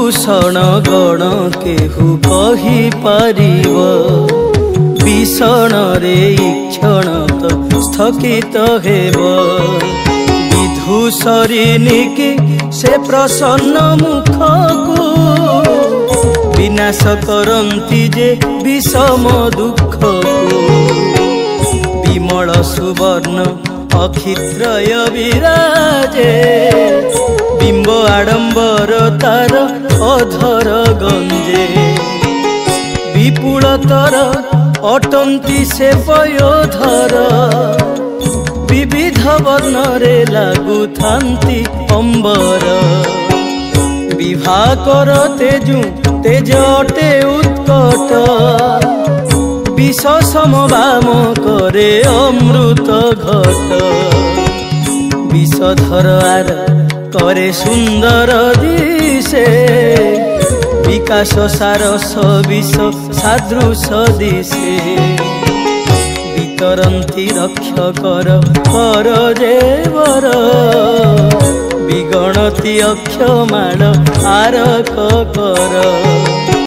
विभूषण गण केहू कही पारिब भीषण रे क्षण तो स्थगित हेब विधूसरिणी की से प्रसन्न मुख को विनाश करती जे विषम दुख को विमल सुवर्ण अखित्रय विराजे बिंब आडंबर तार अधर गंजे विपुलतर अटंती से पयोधर विविध वर्ण रे लागू थांती अंबर विभाकर तेजु तेज अटे उत्कट विष समवाम करे अमृत घट विषधर आर करे सुंदर दिशे विकास सारस विष सादृश दिशे वितरंती रक्षकर कर जेवर विगणती अक्षमाण आरक कर।